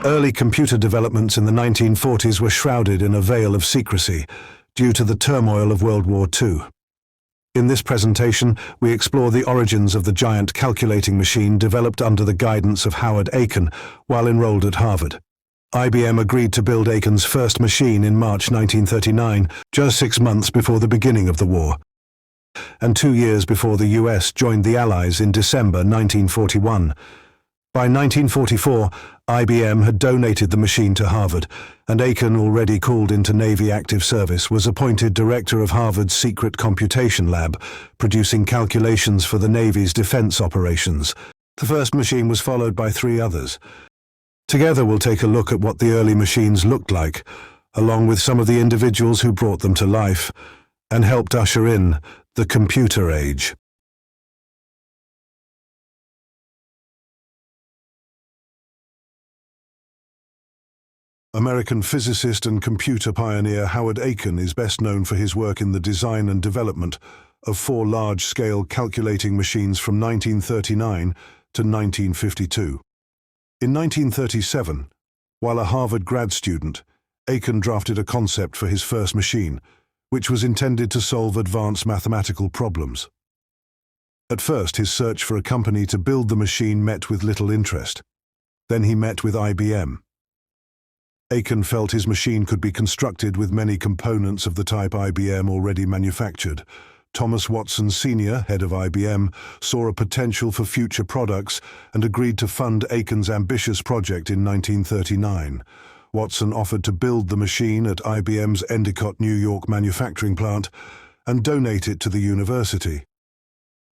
Early computer developments in the 1940s were shrouded in a veil of secrecy due to the turmoil of World War II. In this presentation, we explore the origins of the giant calculating machine developed under the guidance of Howard Aiken while enrolled at Harvard. IBM agreed to build Aiken's first machine in March 1939, just 6 months before the beginning of the war, and 2 years before the US joined the Allies in December 1941. By 1944, IBM had donated the machine to Harvard, and Aiken, already called into Navy active service, was appointed director of Harvard's secret computation lab, producing calculations for the Navy's defense operations. The first machine was followed by 3 others. Together we'll take a look at what the early machines looked like, along with some of the individuals who brought them to life and helped usher in the computer age. American physicist and computer pioneer Howard Aiken is best known for his work in the design and development of 4 large-scale calculating machines from 1939 to 1952. In 1937, while a Harvard grad student, Aiken drafted a concept for his first machine, which was intended to solve advanced mathematical problems. At first, his search for a company to build the machine met with little interest. Then he met with IBM. Aiken felt his machine could be constructed with many components of the type IBM already manufactured. Thomas Watson Sr., head of IBM, saw a potential for future products and agreed to fund Aiken's ambitious project in 1939. Watson offered to build the machine at IBM's Endicott, New York manufacturing plant and donate it to the university.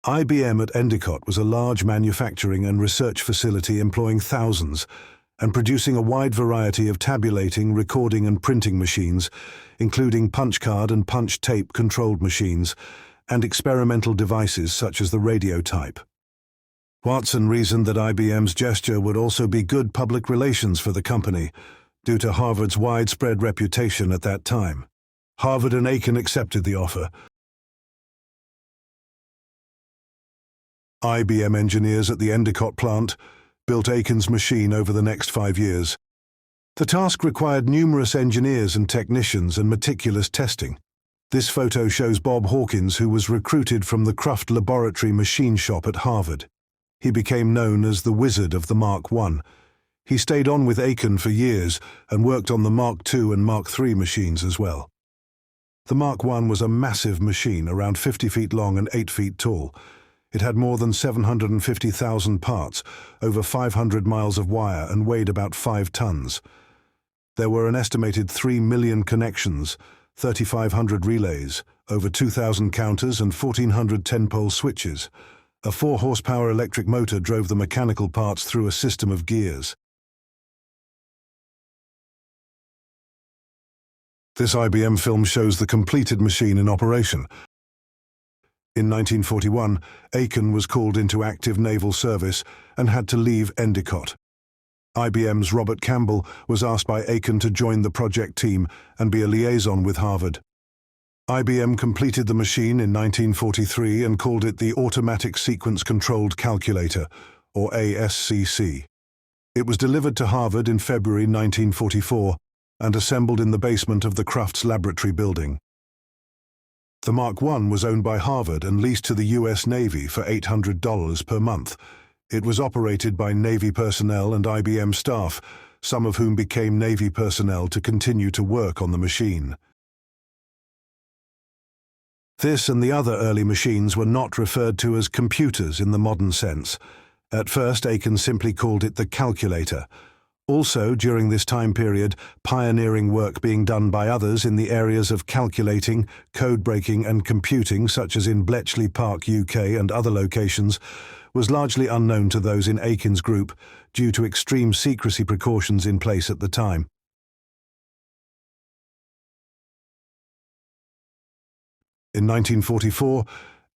IBM at Endicott was a large manufacturing and research facility employing thousands and producing a wide variety of tabulating, recording and printing machines, including punch card and punch tape controlled machines, and experimental devices such as the radio type. Watson reasoned that IBM's gesture would also be good public relations for the company, due to Harvard's widespread reputation at that time. Harvard and Aiken accepted the offer. IBM engineers at the Endicott plant built Aiken's machine over the next 5 years. The task required numerous engineers and technicians and meticulous testing. This photo shows Bob Hawkins, who was recruited from the Cruft Laboratory machine shop at Harvard. He became known as the Wizard of the Mark I. He stayed on with Aiken for years and worked on the Mark II and Mark III machines as well. The Mark I was a massive machine, around 50 feet long and 8 feet tall. It had more than 750,000 parts, over 500 miles of wire, and weighed about 5 tons. There were an estimated 3 million connections, 3,500 relays, over 2,000 counters and 1,400 10-pole switches. A 4-horsepower electric motor drove the mechanical parts through a system of gears. This IBM film shows the completed machine in operation. In 1941, Aiken was called into active naval service and had to leave Endicott. IBM's Robert Campbell was asked by Aiken to join the project team and be a liaison with Harvard. IBM completed the machine in 1943 and called it the Automatic Sequence Controlled Calculator, or ASCC. It was delivered to Harvard in February 1944 and assembled in the basement of the Cruft's laboratory building. The Mark I was owned by Harvard and leased to the U.S. Navy for $800 per month. It was operated by Navy personnel and IBM staff, some of whom became Navy personnel to continue to work on the machine. This and the other early machines were not referred to as computers in the modern sense. At first, Aiken simply called it the calculator. Also, during this time period, pioneering work being done by others in the areas of calculating, code-breaking and computing, such as in Bletchley Park, UK and other locations, was largely unknown to those in Aiken's group due to extreme secrecy precautions in place at the time. In 1944,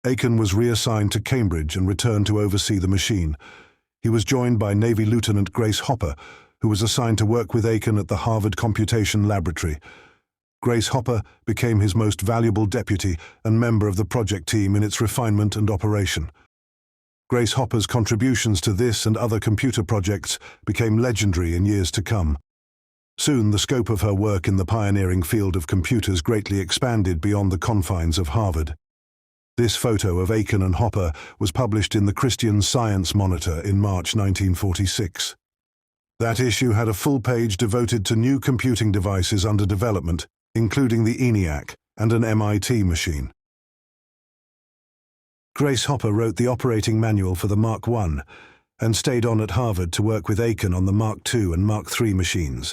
Aiken was reassigned to Cambridge and returned to oversee the machine. He was joined by Navy Lieutenant Grace Hopper, who was assigned to work with Aiken at the Harvard Computation Laboratory. Grace Hopper became his most valuable deputy and member of the project team in its refinement and operation. Grace Hopper's contributions to this and other computer projects became legendary in years to come. Soon, the scope of her work in the pioneering field of computers greatly expanded beyond the confines of Harvard. This photo of Aiken and Hopper was published in the Christian Science Monitor in March 1946. That issue had a full page devoted to new computing devices under development, including the ENIAC and an MIT machine. Grace Hopper wrote the operating manual for the Mark I and stayed on at Harvard to work with Aiken on the Mark II and Mark III machines.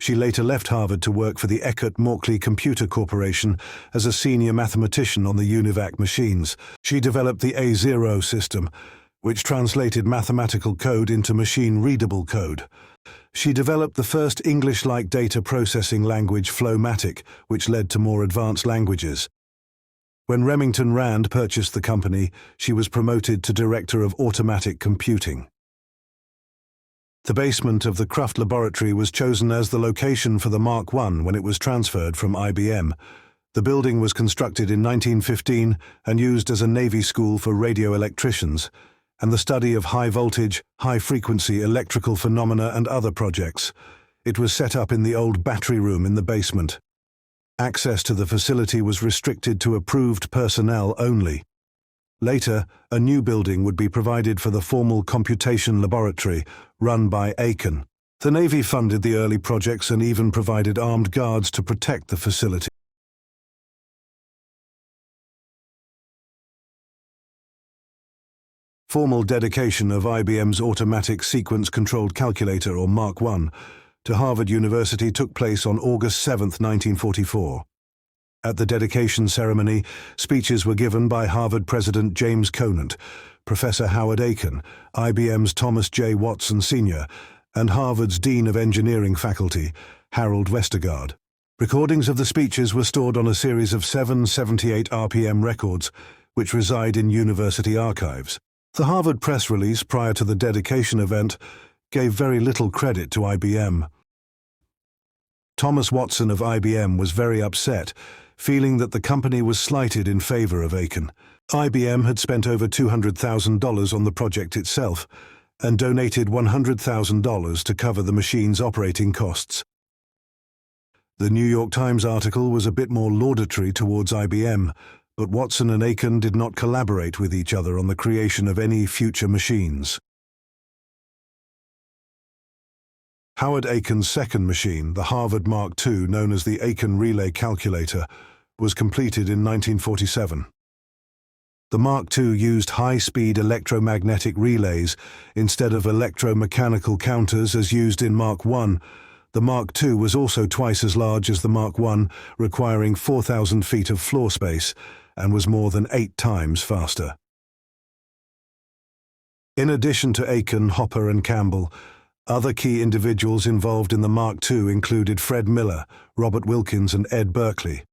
She later left Harvard to work for the Eckert-Mauchly Computer Corporation as a senior mathematician on the UNIVAC machines. She developed the A0 system, which translated mathematical code into machine-readable code. She developed the first English-like data processing language, Flow-matic, which led to more advanced languages. When Remington Rand purchased the company, she was promoted to Director of Automatic Computing. The basement of the Cruft Laboratory was chosen as the location for the Mark I when it was transferred from IBM. The building was constructed in 1915 and used as a Navy school for radio electricians, and the study of high-voltage, high-frequency electrical phenomena and other projects. It was set up in the old battery room in the basement. Access to the facility was restricted to approved personnel only. Later, a new building would be provided for the formal computation laboratory, run by Aiken. The Navy funded the early projects and even provided armed guards to protect the facility. Formal dedication of IBM's Automatic Sequence-Controlled Calculator, or Mark I, to Harvard University took place on August 7, 1944. At the dedication ceremony, speeches were given by Harvard President James Conant, Professor Howard Aiken, IBM's Thomas J. Watson Sr., and Harvard's Dean of Engineering Faculty, Harold Westergaard. Recordings of the speeches were stored on a series of 778 RPM records, which reside in university archives. The Harvard press release prior to the dedication event gave very little credit to IBM. Thomas Watson of IBM was very upset, feeling that the company was slighted in favor of Aiken. IBM had spent over $200,000 on the project itself and donated $100,000 to cover the machine's operating costs. The New York Times article was a bit more laudatory towards IBM, but Watson and Aiken did not collaborate with each other on the creation of any future machines. Howard Aiken's second machine, the Harvard Mark II, known as the Aiken Relay Calculator, was completed in 1947. The Mark II used high-speed electromagnetic relays instead of electromechanical counters as used in Mark I. The Mark II was also twice as large as the Mark I, requiring 4,000 feet of floor space, and was more than 8 times faster. In addition to Aiken, Hopper, and Campbell, other key individuals involved in the Mark II included Fred Miller, Robert Wilkins, and Ed Berkeley.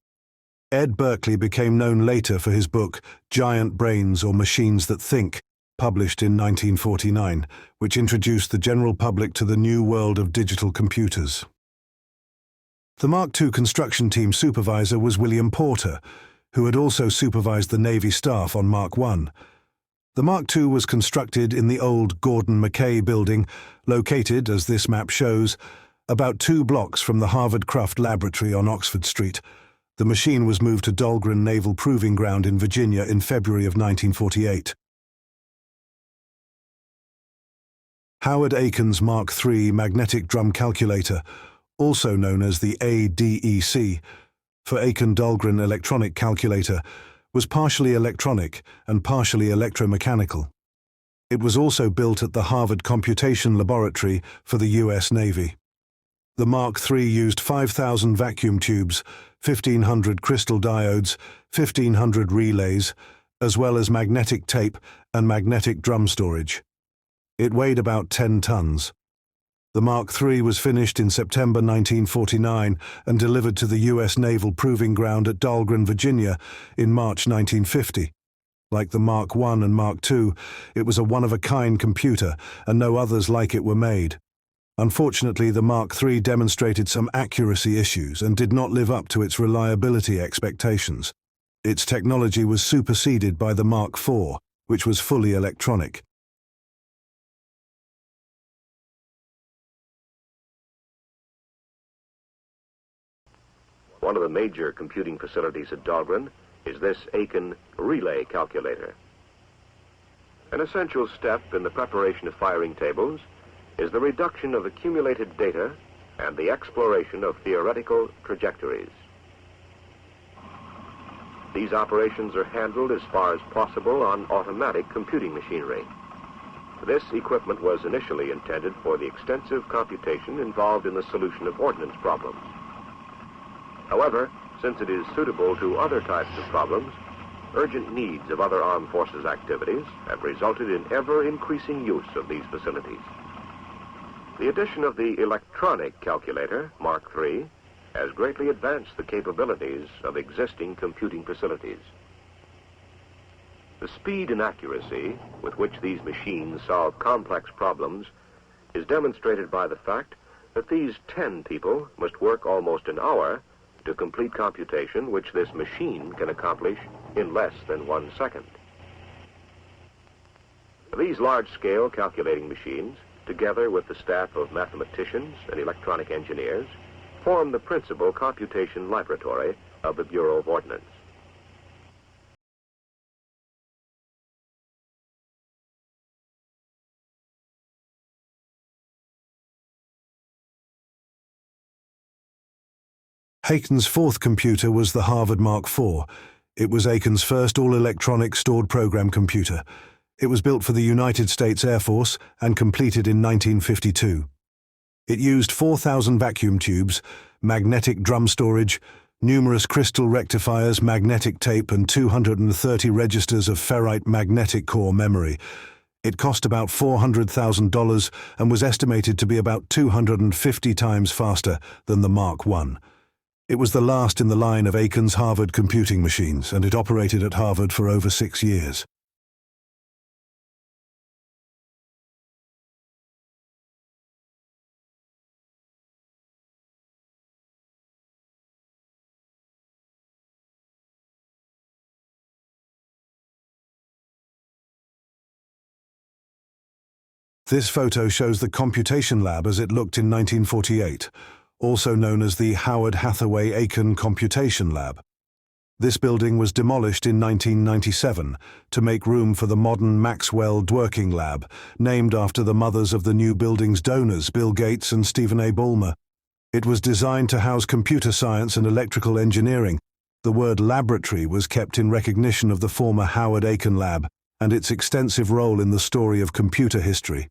Ed Berkeley became known later for his book, Giant Brains or Machines That Think, published in 1949, which introduced the general public to the new world of digital computers. The Mark II construction team supervisor was William Porter, who had also supervised the Navy staff on Mark I. The Mark II was constructed in the old Gordon Mackay building, located, as this map shows, about 2 blocks from the Harvard Cruft Laboratory on Oxford Street. The machine was moved to Dahlgren Naval Proving Ground in Virginia in February of 1948. Howard Aiken's Mark III magnetic drum calculator, also known as the ADEC, for Aiken-Dahlgren electronic calculator, was partially electronic and partially electromechanical. It was also built at the Harvard Computation Laboratory for the U.S. Navy. The Mark III used 5,000 vacuum tubes, 1,500 crystal diodes, 1,500 relays, as well as magnetic tape and magnetic drum storage. It weighed about 10 tons. The Mark III was finished in September 1949 and delivered to the U.S. Naval Proving Ground at Dahlgren, Virginia, in March 1950. Like the Mark I and Mark II, it was a one-of-a-kind computer, and no others like it were made. Unfortunately, the Mark III demonstrated some accuracy issues and did not live up to its reliability expectations. Its technology was superseded by the Mark IV, which was fully electronic. One of the major computing facilities at Dahlgren is this Aiken relay calculator. An essential step in the preparation of firing tables is the reduction of accumulated data and the exploration of theoretical trajectories. These operations are handled as far as possible on automatic computing machinery. This equipment was initially intended for the extensive computation involved in the solution of ordnance problems. However, since it is suitable to other types of problems, urgent needs of other armed forces activities have resulted in ever-increasing use of these facilities. The addition of the electronic calculator, Mark III, has greatly advanced the capabilities of existing computing facilities. The speed and accuracy with which these machines solve complex problems is demonstrated by the fact that these 10 people must work almost an hour to complete computation which this machine can accomplish in less than 1 second. These large-scale calculating machines, together with the staff of mathematicians and electronic engineers, form the principal computation laboratory of the Bureau of Ordnance. Aiken's fourth computer was the Harvard Mark IV. It was Aiken's first all-electronic stored program computer. It was built for the United States Air Force and completed in 1952. It used 4,000 vacuum tubes, magnetic drum storage, numerous crystal rectifiers, magnetic tape, and 230 registers of ferrite magnetic core memory. It cost about $400,000 and was estimated to be about 250 times faster than the Mark I. It was the last in the line of Aiken's Harvard computing machines, and it operated at Harvard for over 6 years. This photo shows the computation lab as it looked in 1948, also known as the Howard Aiken Computation Lab. This building was demolished in 1997 to make room for the modern Maxwell Dworking Lab, named after the mothers of the new building's donors, Bill Gates and Stephen A. Ballmer. It was designed to house computer science and electrical engineering. The word laboratory was kept in recognition of the former Howard Aiken Lab and its extensive role in the story of computer history.